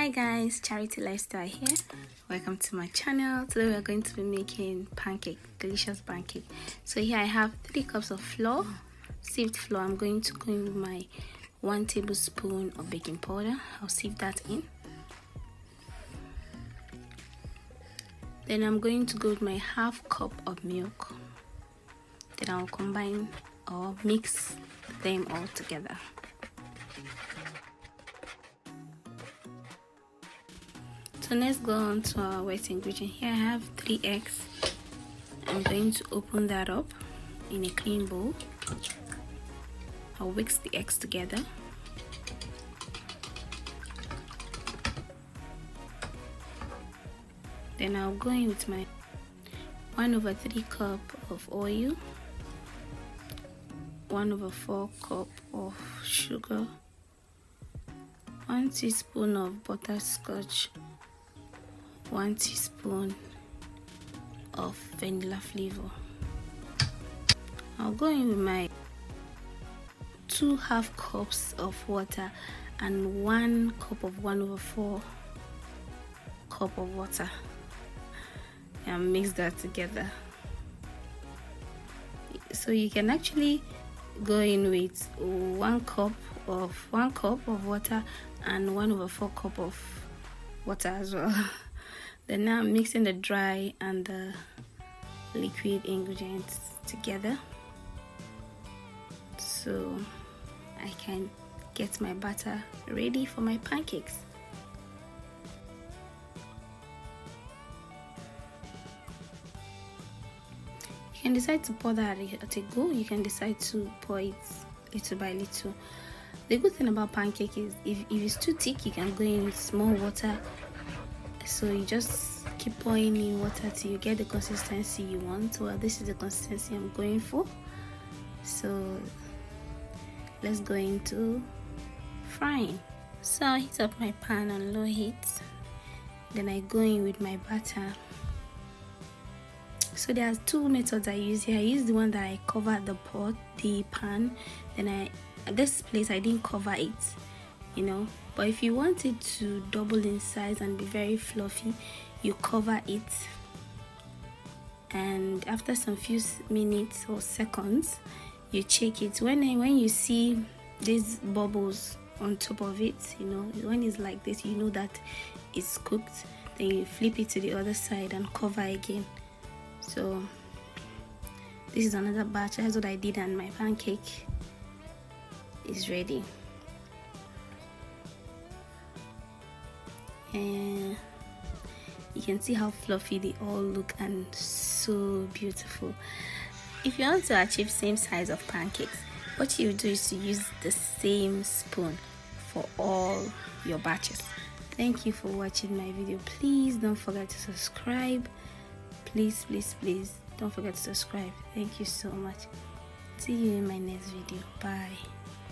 Hi guys, Charity Lifestyle here. Welcome to my channel. Today we are going to be making pancake, delicious pancake. So here I have 3 cups of flour, sieved flour. I'm going to go in with my 1 tablespoon of baking powder. I'll sieve that in. Then I'm going to go with my 1/2 cup of milk. Then I'll combine or mix them all together. So let's go on to our wet ingredient. Here I have 3 eggs. I'm going to open that up in a clean bowl. I'll whisk the eggs together. Then I'll go in with my 1/3 cup of oil, 1/4 cup of sugar, 1 teaspoon of butterscotch, 1 teaspoon of vanilla flavor. I'll go in with my 2 half cups of water and 1 cup of 1/4 cup of water, and mix that together. So you can actually go in with 1 cup of water and 1/4 cup of water as well. Then now I'm mixing the dry and the liquid ingredients together so I can get my batter ready for my pancakes. You can decide to pour that at a go. You can decide to pour it little by little. The good thing about pancake is if it's too thick, you can go in with small water. So you just keep pouring in water till you get the consistency you want. Well, this is the consistency I'm going for. So let's go into frying. So I heat up my pan on low heat. Then I go in with my batter. So there are 2 methods I use here. I use the one that I cover the pan. Then at this place I didn't cover it, but if you want it to double in size and be very fluffy, you cover it, and after some few minutes or seconds you check it. When you see these bubbles on top of it, when it's like this, you know that it's cooked. Then you flip it to the other side and cover again. So this is another batch. That's what I did, and my pancake is ready. And you can see how fluffy they all look and so beautiful. If you want to achieve same size of pancakes, what you do is to use the same spoon for all your batches. Thank you for watching my video. Please don't forget to subscribe. Please don't forget to subscribe. Thank you so much. See you in my next video. Bye.